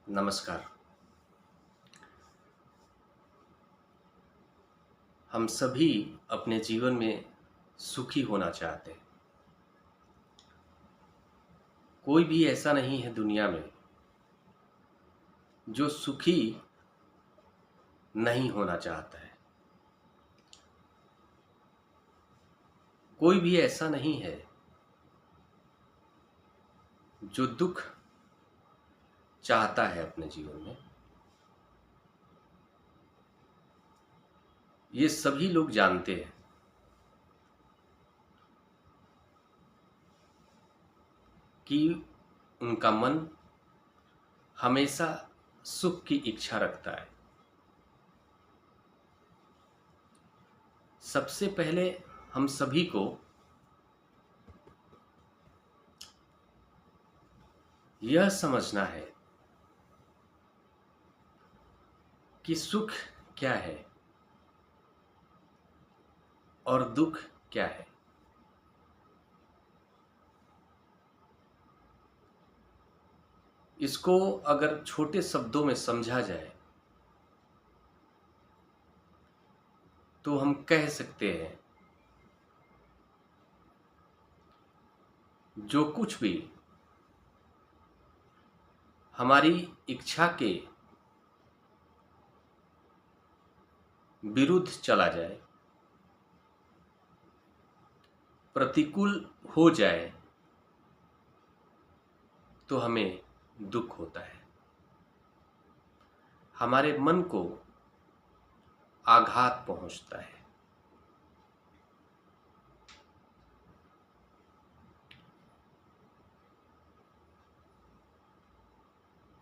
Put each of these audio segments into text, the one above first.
नमस्कार। हम सभी अपने जीवन में सुखी होना चाहते हैं। कोई भी ऐसा नहीं है दुनिया में जो सुखी नहीं होना चाहता है। कोई भी ऐसा नहीं है जो दुख चाहता है अपने जीवन में। ये सभी लोग जानते हैं कि उनका मन हमेशा सुख की इच्छा रखता है। सबसे पहले हम सभी को यह समझना है कि सुख क्या है और दुख क्या है। इसको अगर छोटे शब्दों में समझा जाए तो हम कह सकते हैं जो कुछ भी हमारी इच्छा के विरुद्ध चला जाए, प्रतिकूल हो जाए, तो हमें दुख होता है। हमारे मन को आघात पहुंचता है।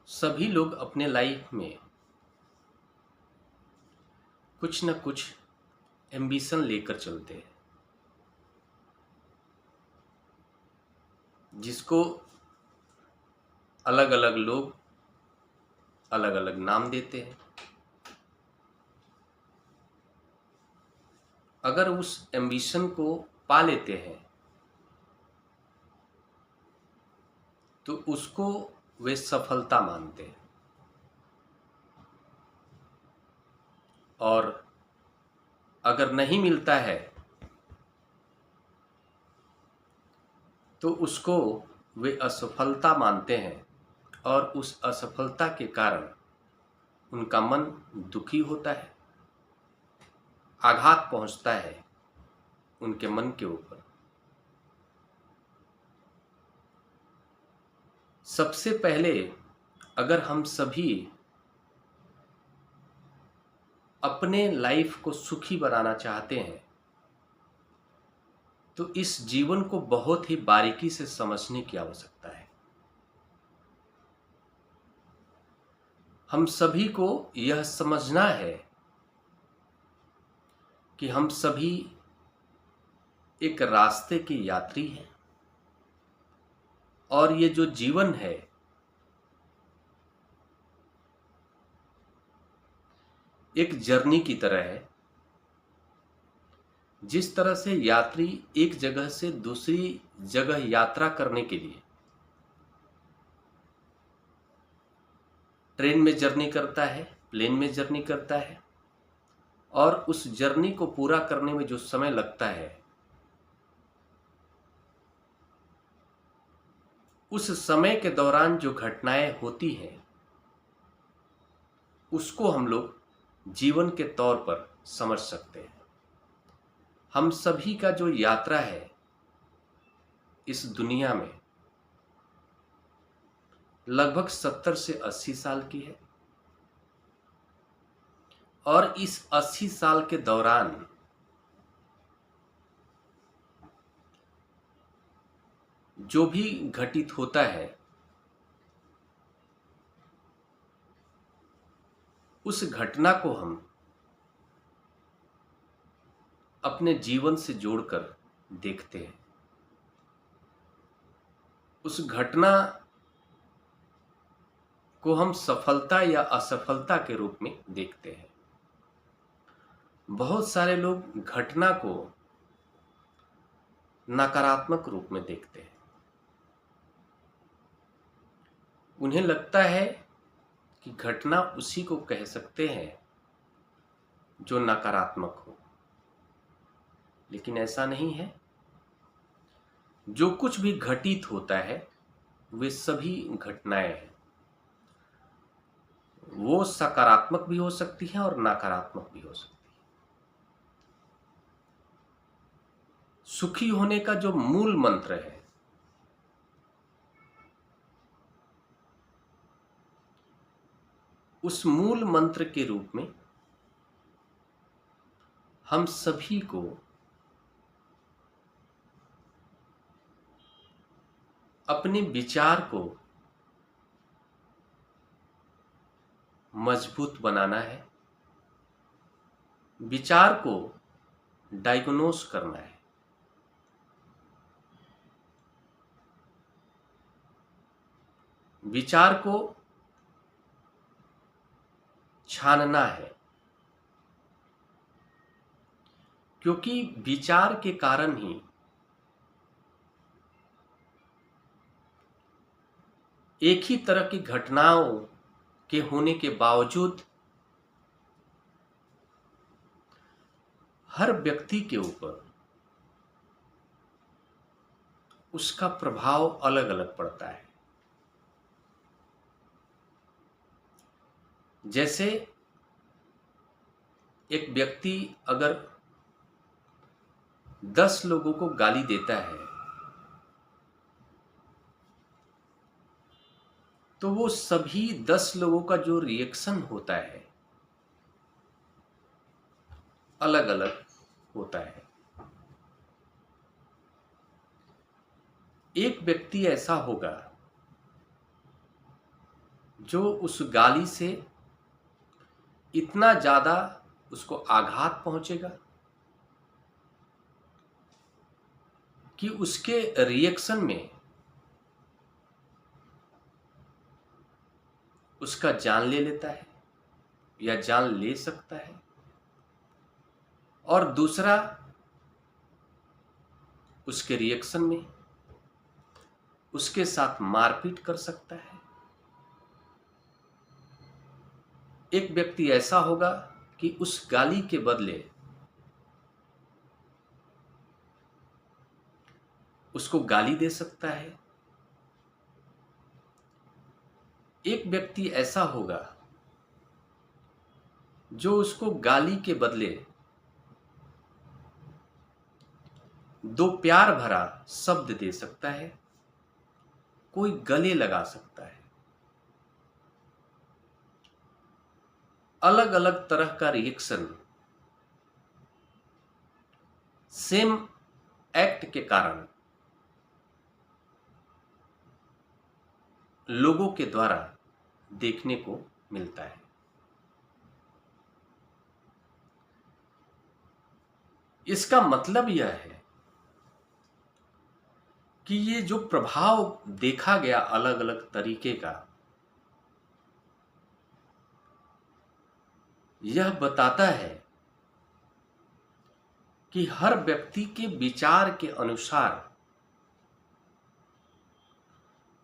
सभी लोग अपने लाइफ में कुछ न कुछ एम्बिशन लेकर चलते हैं, जिसको अलग अलग लोग अलग अलग नाम देते हैं। अगर उस एम्बिशन को पा लेते हैं तो उसको वे सफलता मानते हैं, और अगर नहीं मिलता है तो उसको वे असफलता मानते हैं, और उस असफलता के कारण उनका मन दुखी होता है, आघात पहुंचता है उनके मन के ऊपर। सबसे पहले अगर हम सभी अपने लाइफ को सुखी बनाना चाहते हैं तो इस जीवन को बहुत ही बारीकी से समझने की आवश्यकता है। हम सभी को यह समझना है कि हम सभी एक रास्ते के यात्री हैं, और ये जो जीवन है एक जर्नी की तरह है। जिस तरह से यात्री एक जगह से दूसरी जगह यात्रा करने के लिए ट्रेन में जर्नी करता है, प्लेन में जर्नी करता है, और उस जर्नी को पूरा करने में जो समय लगता है उस समय के दौरान जो घटनाएं होती हैं उसको हम लोग जीवन के तौर पर समझ सकते हैं। हम सभी का जो यात्रा है इस दुनिया में लगभग 70 से 80 साल की है, और इस 80 साल के दौरान जो भी घटित होता है उस घटना को हम अपने जीवन से जोड़कर देखते हैं। उस घटना को हम सफलता या असफलता के रूप में देखते हैं। बहुत सारे लोग घटना को नकारात्मक रूप में देखते हैं। उन्हें लगता है कि घटना उसी को कह सकते हैं जो नकारात्मक हो, लेकिन ऐसा नहीं है। जो कुछ भी घटित होता है वे सभी घटनाएं हैं। वो सकारात्मक भी हो सकती है और नकारात्मक भी हो सकती है। सुखी होने का जो मूल मंत्र है उस मूल मंत्र के रूप में हम सभी को अपने विचार को मजबूत बनाना है, विचार को डायग्नोस करना है, विचार को छानना है, क्योंकि विचार के कारण ही एक ही तरह की घटनाओं के होने के बावजूद हर व्यक्ति के ऊपर उसका प्रभाव अलग अलग पड़ता है। जैसे एक व्यक्ति अगर 10 लोगों को गाली देता है तो वो सभी 10 लोगों का जो रिएक्शन होता है अलग अलग होता है। एक व्यक्ति ऐसा होगा जो उस गाली से इतना ज्यादा उसको आघात पहुंचेगा कि उसके रिएक्शन में उसका जान ले लेता है या जान ले सकता है, और दूसरा उसके रिएक्शन में उसके साथ मारपीट कर सकता है। एक व्यक्ति ऐसा होगा कि उस गाली के बदले उसको गाली दे सकता है। एक व्यक्ति ऐसा होगा जो उसको गाली के बदले 2 प्यार भरा शब्द दे सकता है, कोई गले लगा सकता है। अलग अलग तरह का रिएक्शन सेम एक्ट के कारण लोगों के द्वारा देखने को मिलता है। इसका मतलब यह है कि ये जो प्रभाव देखा गया अलग अलग तरीके का, यह बताता है कि हर व्यक्ति के विचार के अनुसार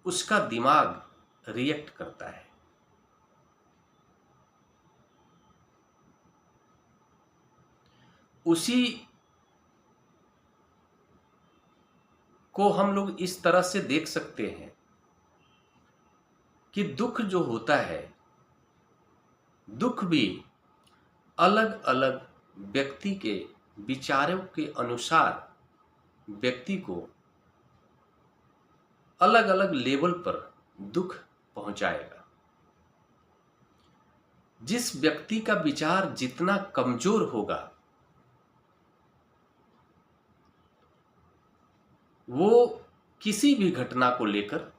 उसका दिमाग रिएक्ट करता है। उसी को हम लोग इस तरह से देख सकते हैं कि दुख जो होता है, दुख भी अलग अलग व्यक्ति के विचारों के अनुसार व्यक्ति को अलग अलग लेवल पर दुख पहुंचाएगा। जिस व्यक्ति का विचार जितना कमजोर होगा वो किसी भी घटना को लेकर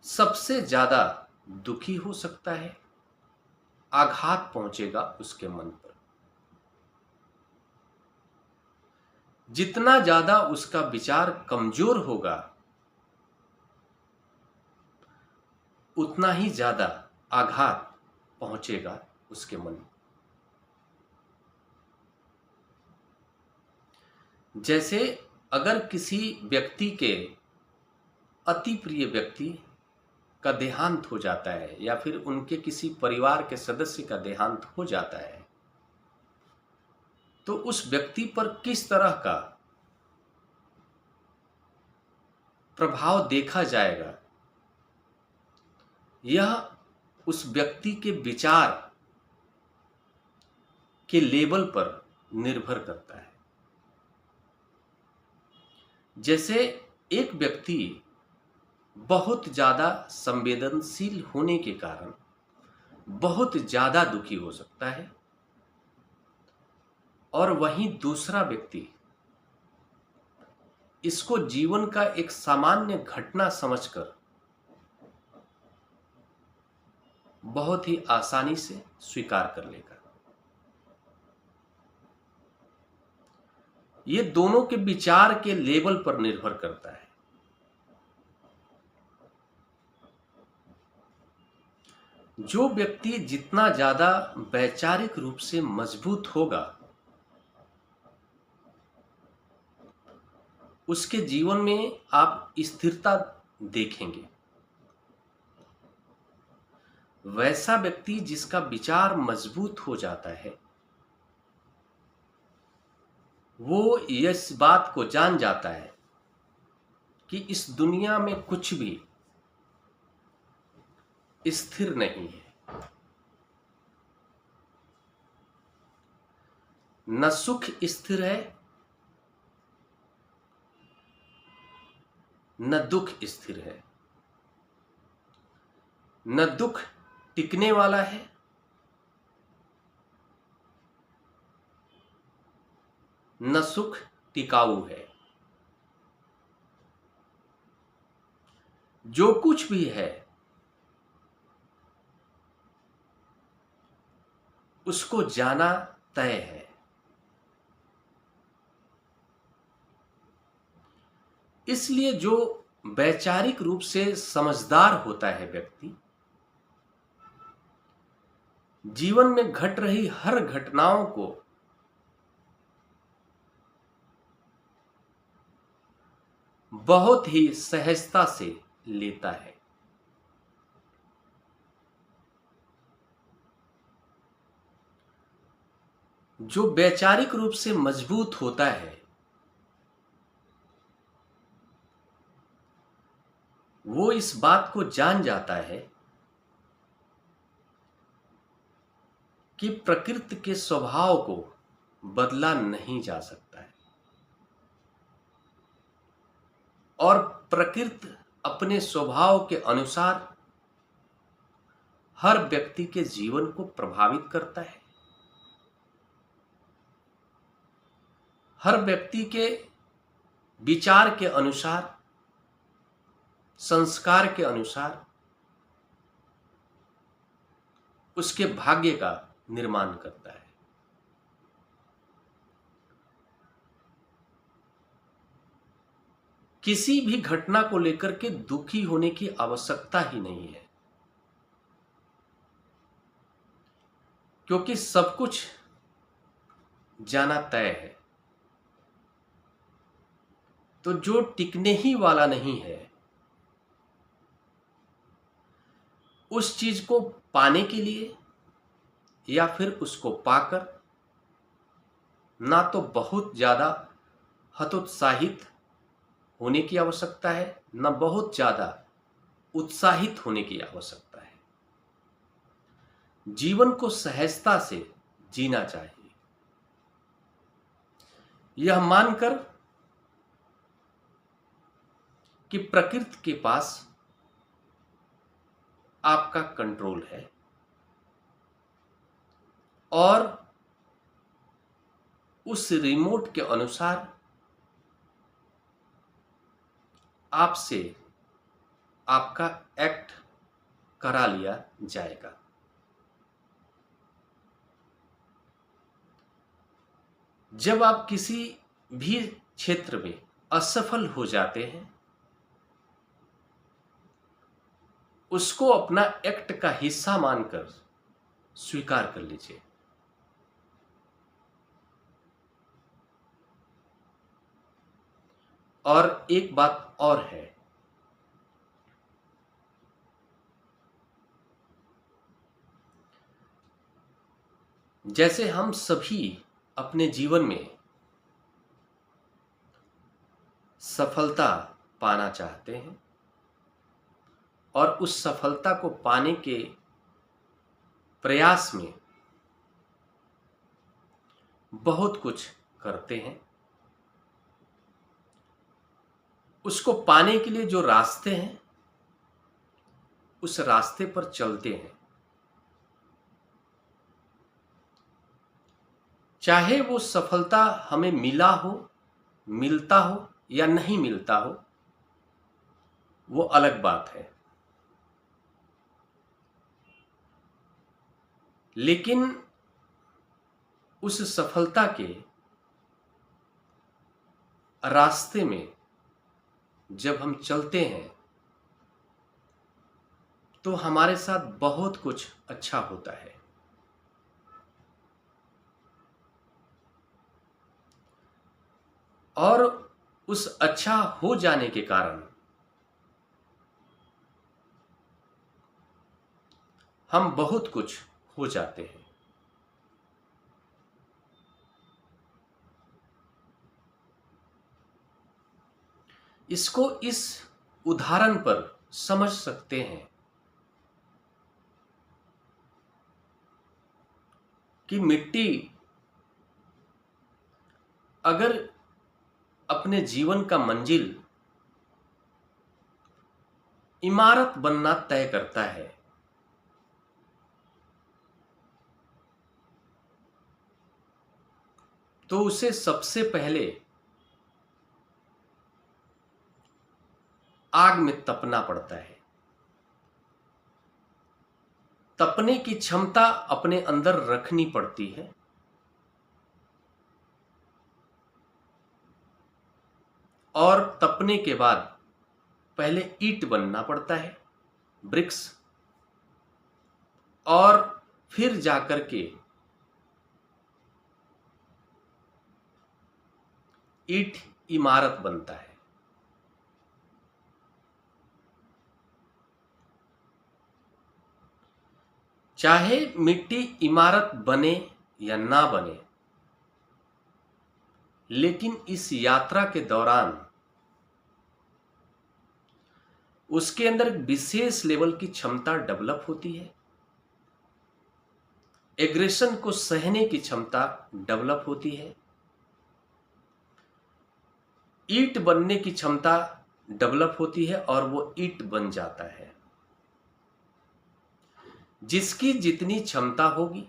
सबसे ज्यादा दुखी हो सकता है, आघात पहुंचेगा उसके मन पर। जितना ज्यादा उसका विचार कमजोर होगा उतना ही ज्यादा आघात पहुंचेगा उसके मन में। जैसे अगर किसी व्यक्ति के अति प्रिय व्यक्ति का देहांत हो जाता है या फिर उनके किसी परिवार के सदस्य का देहांत हो जाता है, तो उस व्यक्ति पर किस तरह का प्रभाव देखा जाएगा, यह उस व्यक्ति के विचार के लेवल पर निर्भर करता है। जैसे एक व्यक्ति बहुत ज़्यादा संवेदनशील होने के कारण बहुत ज़्यादा दुखी हो सकता है, और वहीं दूसरा व्यक्ति इसको जीवन का एक सामान्य घटना समझकर बहुत ही आसानी से स्वीकार कर लेगा। ये दोनों के विचार के लेवल पर निर्भर करता है। जो व्यक्ति जितना ज्यादा वैचारिक रूप से मजबूत होगा, उसके जीवन में आप स्थिरता देखेंगे। वैसा व्यक्ति जिसका विचार मजबूत हो जाता है, वो इस बात को जान जाता है कि इस दुनिया में कुछ भी स्थिर नहीं है। न सुख स्थिर है, न दुख स्थिर है। न दुख टिकने वाला है, न सुख टिकाऊ है। जो कुछ भी है उसको जाना तय है। इसलिए जो वैचारिक रूप से समझदार होता है व्यक्ति, जीवन में घट रही हर घटनाओं को बहुत ही सहजता से लेता है। जो वैचारिक रूप से मजबूत होता है, वो इस बात को जान जाता है कि प्रकृति के स्वभाव को बदला नहीं जा सकता है, और प्रकृति अपने स्वभाव के अनुसार हर व्यक्ति के जीवन को प्रभावित करता है। हर व्यक्ति के विचार के अनुसार, संस्कार के अनुसार उसके भाग्य का निर्माण करता है। किसी भी घटना को लेकर के दुखी होने की आवश्यकता ही नहीं है, क्योंकि सब कुछ जाना तय है। तो जो टिकने ही वाला नहीं है, उस चीज को पाने के लिए या फिर उसको पाकर ना तो बहुत ज्यादा हतोत्साहित होने की आवश्यकता है, न बहुत ज्यादा उत्साहित होने की आवश्यकता है। जीवन को सहजता से जीना चाहिए, यह मानकर कि प्रकृति के पास आपका कंट्रोल है और उस रिमोट के अनुसार आपसे आपका एक्ट करा लिया जाएगा। जब आप किसी भी क्षेत्र में असफल हो जाते हैं, उसको अपना एक्ट का हिस्सा मानकर स्वीकार कर लीजिए। और एक बात और है जैसे हम सभी अपने जीवन में सफलता पाना चाहते हैं और उस सफलता को पाने के प्रयास में बहुत कुछ करते हैं। उसको पाने के लिए जो रास्ते हैं उस रास्ते पर चलते हैं, चाहे वो सफलता हमें मिला हो, मिलता हो या नहीं मिलता हो, वो अलग बात है। लेकिन उस सफलता के रास्ते में जब हम चलते हैं तो हमारे साथ बहुत कुछ अच्छा होता है। और उस अच्छा हो जाने के कारण हम बहुत कुछ हो जाते हैं। इसको इस उदाहरण पर समझ सकते हैं कि मिट्टी अगर अपने जीवन का मंजिल इमारत बनना तय करता है तो उसे सबसे पहले आग में तपना पड़ता है। तपने की क्षमता अपने अंदर रखनी पड़ती है और तपने के बाद पहले ईंट बनना पड़ता है, ब्रिक्स, और फिर जाकर के ईंट इमारत बनता है। चाहे मिट्टी इमारत बने या ना बने, लेकिन इस यात्रा के दौरान उसके अंदर एक विशेष लेवल की क्षमता डेवलप होती है। एग्रेशन को सहने की क्षमता डेवलप होती है। ईंट बनने की क्षमता डेवलप होती है और वो ईंट बन जाता है। जिसकी जितनी क्षमता होगी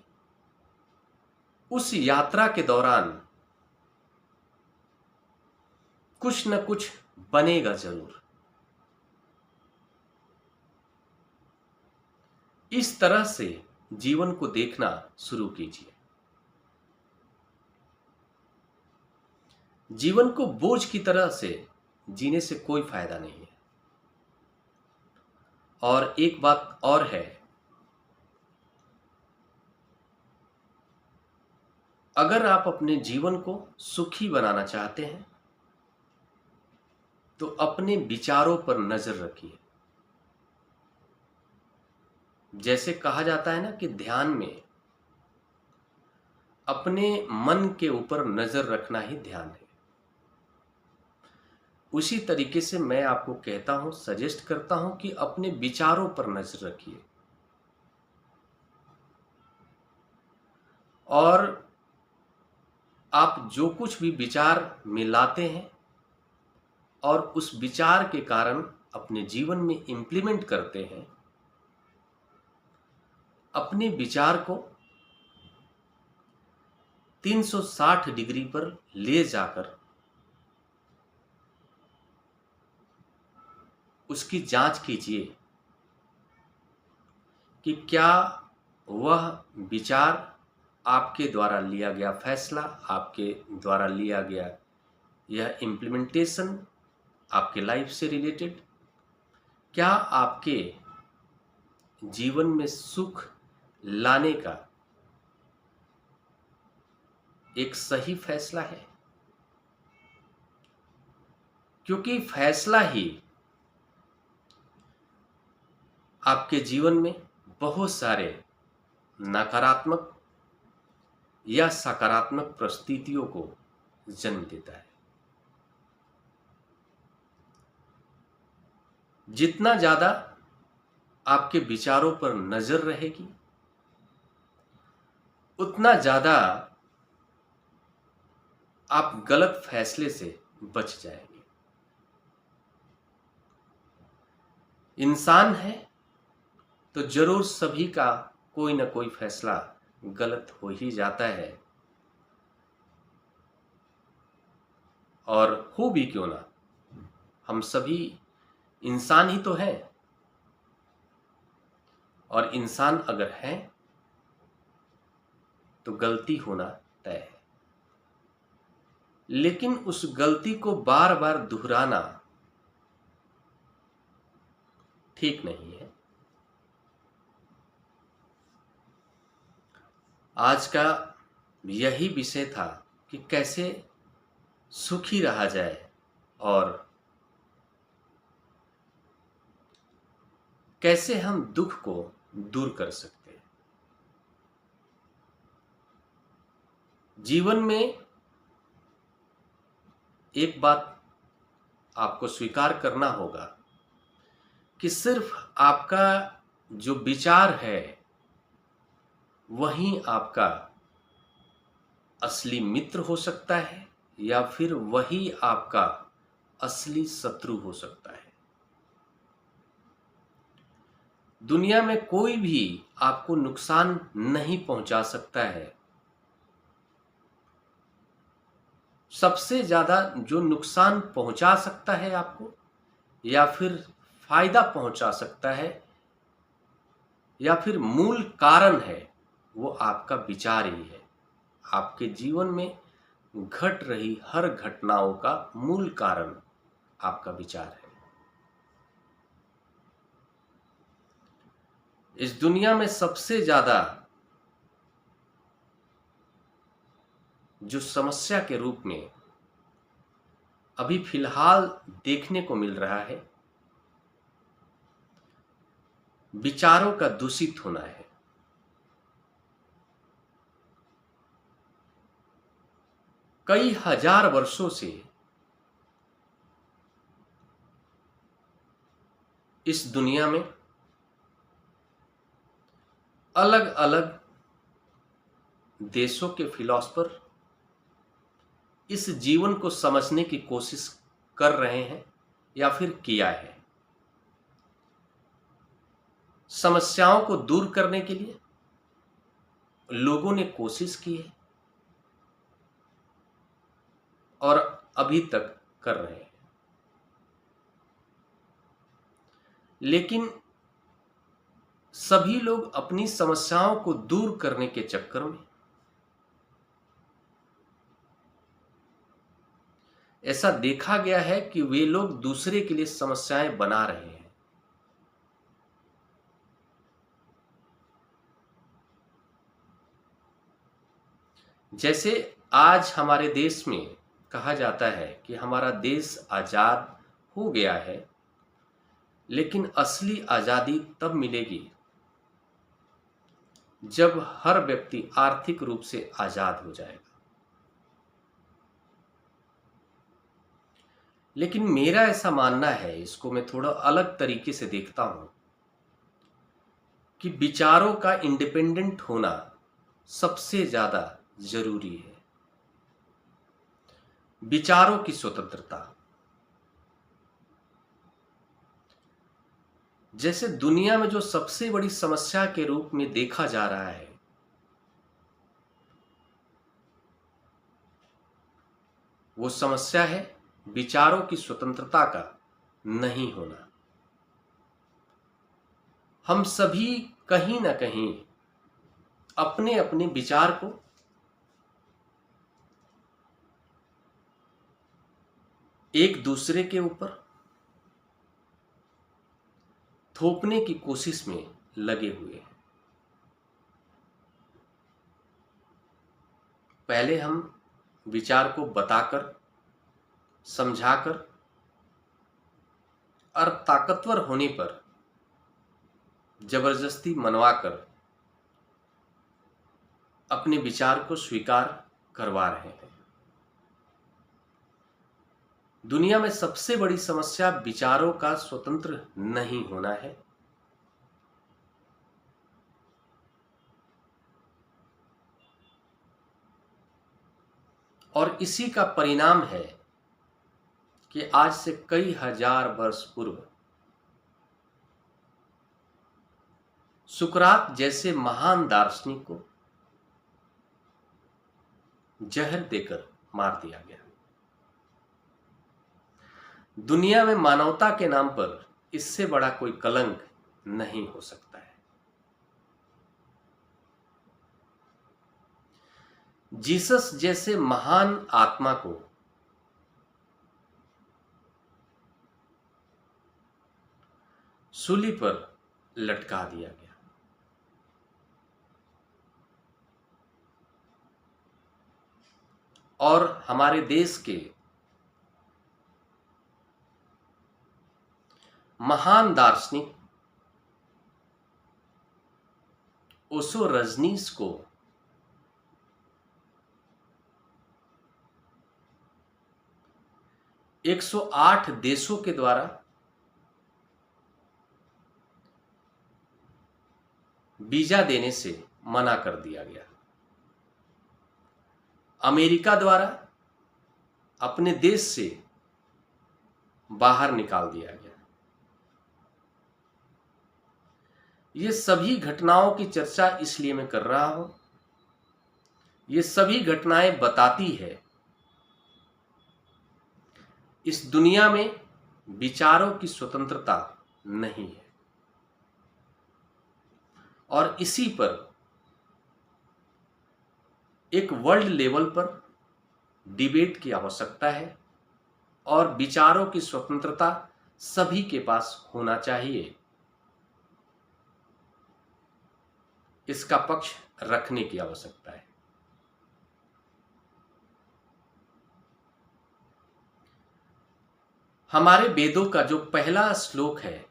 उस यात्रा के दौरान कुछ न कुछ बनेगा जरूर। इस तरह से जीवन को देखना शुरू कीजिए। जीवन को बोझ की तरह से जीने से कोई फायदा नहीं है। और एक बात और है, अगर आप अपने जीवन को सुखी बनाना चाहते हैं तो अपने विचारों पर नजर रखिए। जैसे कहा जाता है ना कि ध्यान में अपने मन के ऊपर नजर रखना ही ध्यान है, उसी तरीके से मैं आपको कहता हूं, सजेस्ट करता हूं कि अपने विचारों पर नजर रखिए और आप जो कुछ भी विचार मिलाते हैं और उस विचार के कारण अपने जीवन में इंप्लीमेंट करते हैं, अपने विचार को 360 डिग्री पर ले जाकर उसकी जांच कीजिए कि क्या वह विचार, आपके द्वारा लिया गया फैसला, आपके द्वारा लिया गया यह इम्प्लीमेंटेशन आपके लाइफ से रिलेटेड, क्या आपके जीवन में सुख लाने का एक सही फैसला है। क्योंकि फैसला ही आपके जीवन में बहुत सारे नकारात्मक या सकारात्मक परिस्थितियों को जन्म देता है। जितना ज्यादा आपके विचारों पर नजर रहेगी, उतना ज्यादा आप गलत फैसले से बच जाएंगे। इंसान है तो जरूर सभी का कोई ना कोई फैसला गलत हो ही जाता है, और हो भी क्यों ना, हम सभी इंसान ही तो हैं, और इंसान अगर है तो गलती होना तय है। लेकिन उस गलती को बार बार दोहराना ठीक नहीं है। आज का यही विषय था कि कैसे सुखी रहा जाए और कैसे हम दुख को दूर कर सकते हैं। जीवन में एक बात आपको स्वीकार करना होगा कि सिर्फ आपका जो विचार है वही आपका असली मित्र हो सकता है, या फिर वही आपका असली शत्रु हो सकता है। दुनिया में कोई भी आपको नुकसान नहीं पहुंचा सकता है। सबसे ज्यादा जो नुकसान पहुंचा सकता है आपको, या फिर फायदा पहुंचा सकता है, या फिर मूल कारण है, वो आपका विचार ही है। आपके जीवन में घट रही हर घटनाओं का मूल कारण आपका विचार है। इस दुनिया में सबसे ज्यादा जो समस्या के रूप में अभी फिलहाल देखने को मिल रहा है, विचारों का दूषित होना है। कई हजार वर्षों से इस दुनिया में अलग अलग देशों के फिलॉसफर इस जीवन को समझने की कोशिश कर रहे हैं या फिर किया है। समस्याओं को दूर करने के लिए लोगों ने कोशिश की है और अभी तक कर रहे हैं। लेकिन सभी लोग अपनी समस्याओं को दूर करने के चक्कर में ऐसा देखा गया है कि वे लोग दूसरे के लिए समस्याएं बना रहे हैं। जैसे आज हमारे देश में कहा जाता है कि हमारा देश आजाद हो गया है, लेकिन असली आजादी तब मिलेगी जब हर व्यक्ति आर्थिक रूप से आजाद हो जाएगा। लेकिन मेरा ऐसा मानना है, इसको मैं थोड़ा अलग तरीके से देखता हूं, कि विचारों का इंडिपेंडेंट होना सबसे ज्यादा जरूरी है। विचारों की स्वतंत्रता। जैसे दुनिया में जो सबसे बड़ी समस्या के रूप में देखा जा रहा है, वो समस्या है विचारों की स्वतंत्रता का नहीं होना। हम सभी कहीं ना कहीं अपने अपने विचार को एक दूसरे के ऊपर थोपने की कोशिश में लगे हुए हैं। पहले हम विचार को बताकर, समझाकर और ताकतवर होने पर जबरदस्ती मनवाकर अपने विचार को स्वीकार करवा रहे हैं। दुनिया में सबसे बड़ी समस्या विचारों का स्वतंत्र नहीं होना है। और इसी का परिणाम है कि आज से कई हजार वर्ष पूर्व सुकरात जैसे महान दार्शनिक को जहर देकर मार दिया गया। दुनिया में मानवता के नाम पर इससे बड़ा कोई कलंक नहीं हो सकता है। जीसस जैसे महान आत्मा को सूली पर लटका दिया गया। और हमारे देश के महान दार्शनिक ओशो रजनीश को एक 108 देशों के द्वारा वीजा देने से मना कर दिया गया। अमेरिका द्वारा अपने देश से बाहर निकाल दिया गया। ये सभी घटनाओं की चर्चा इसलिए मैं कर रहा हूं, ये सभी घटनाएं बताती है इस दुनिया में विचारों की स्वतंत्रता नहीं है। और इसी पर एक वर्ल्ड लेवल पर डिबेट की आवश्यकता है और विचारों की स्वतंत्रता सभी के पास होना चाहिए, इसका पक्ष रखने की आवश्यकता है। हमारे वेदों का जो पहला श्लोक है,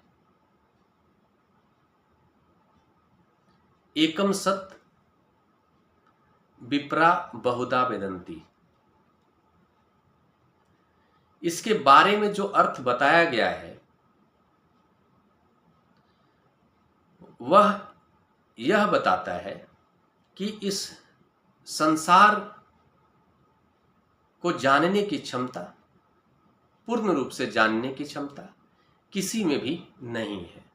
एकम सत विप्रा बहुधा वेदन्ति, इसके बारे में जो अर्थ बताया गया है वह यह बताता है कि इस संसार को जानने की क्षमता, पूर्ण रूप से जानने की क्षमता किसी में भी नहीं है।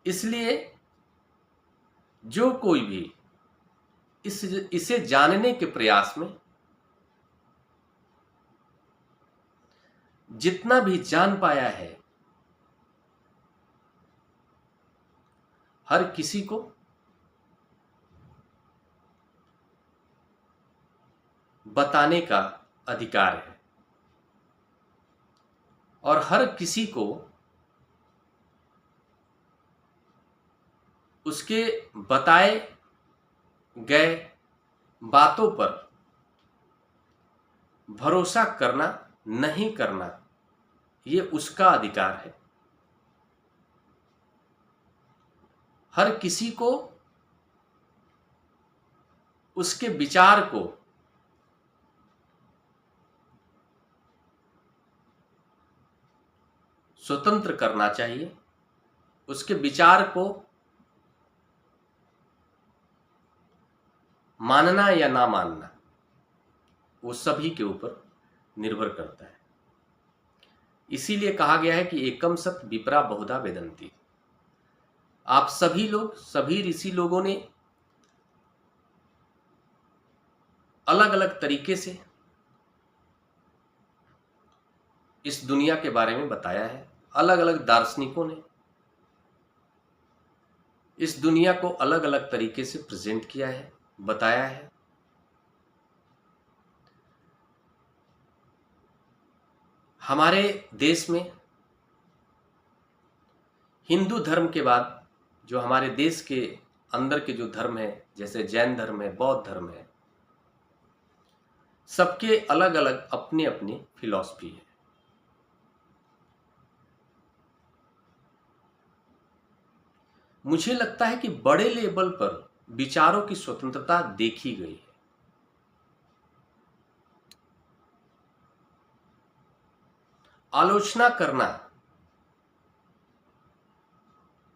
इसलिए जो कोई भी इसे जानने के प्रयास में जितना भी जान पाया है, हर किसी को बताने का अधिकार है और हर किसी को उसके बताए गए बातों पर भरोसा करना नहीं करना, ये उसका अधिकार है। हर किसी को उसके विचार को स्वतंत्र करना चाहिए, उसके विचार को मानना या ना मानना वो सभी के ऊपर निर्भर करता है। इसीलिए कहा गया है कि एकम सत विप्रा बहुधा वेदन्ति। आप सभी लोग, सभी ऋषि लोगों ने अलग अलग तरीके से इस दुनिया के बारे में बताया है। अलग अलग दार्शनिकों ने इस दुनिया को अलग अलग तरीके से प्रेजेंट किया है, बताया है। हमारे देश में हिंदू धर्म के बाद जो हमारे देश के अंदर के जो धर्म है, जैसे जैन धर्म है, बौद्ध धर्म है, सबके अलग अलग अपने अपने फिलॉसफी है। मुझे लगता है कि बड़े लेवल पर विचारों की स्वतंत्रता देखी गई है। आलोचना करना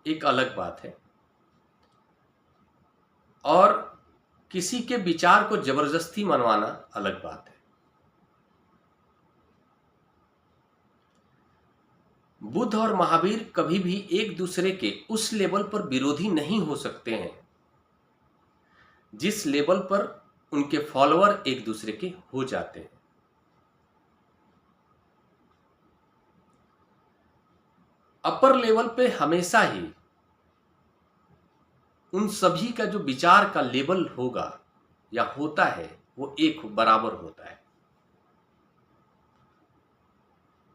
एक अलग बात है और किसी के विचार को जबरदस्ती मनवाना अलग बात है। बुद्ध और महावीर कभी भी एक दूसरे के उस लेवल पर विरोधी नहीं हो सकते हैं जिस लेवल पर उनके फॉलोअर एक दूसरे के हो जाते हैं। अपर लेवल पे हमेशा ही उन सभी का जो विचार का लेवल होगा या होता है वो एक बराबर होता है।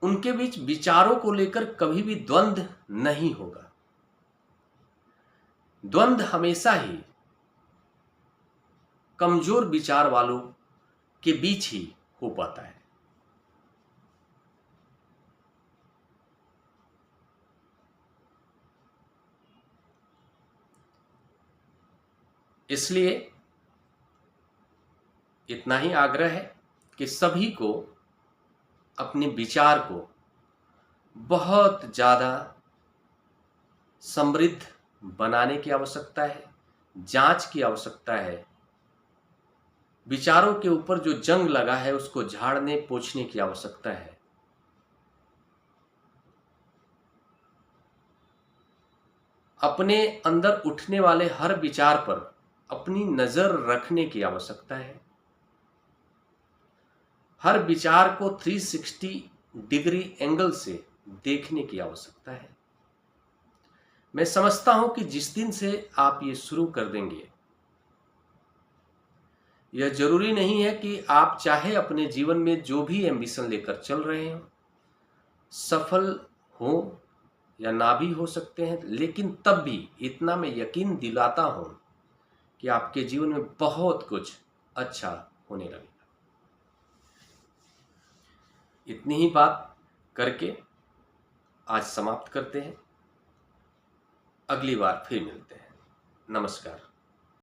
उनके बीच विचारों को लेकर कभी भी द्वंद्व नहीं होगा। द्वंद्व हमेशा ही कमजोर विचार वालों के बीच ही हो पाता है। इसलिए इतना ही आग्रह है कि सभी को अपने विचार को बहुत ज़्यादा समृद्ध बनाने की आवश्यकता है, जांच की आवश्यकता है। विचारों के ऊपर जो जंग लगा है उसको झाड़ने पोंछने की आवश्यकता है। अपने अंदर उठने वाले हर विचार पर अपनी नजर रखने की आवश्यकता है। हर विचार को 360 डिग्री एंगल से देखने की आवश्यकता है। मैं समझता हूं कि जिस दिन से आप ये शुरू कर देंगे, यह जरूरी नहीं है कि आप चाहे अपने जीवन में जो भी एम्बिशन लेकर चल रहे हो सफल हो या ना भी हो सकते हैं, लेकिन तब भी इतना मैं यकीन दिलाता हूं कि आपके जीवन में बहुत कुछ अच्छा होने लगेगा। इतनी ही बात करके आज समाप्त करते हैं। अगली बार फिर मिलते हैं। नमस्कार।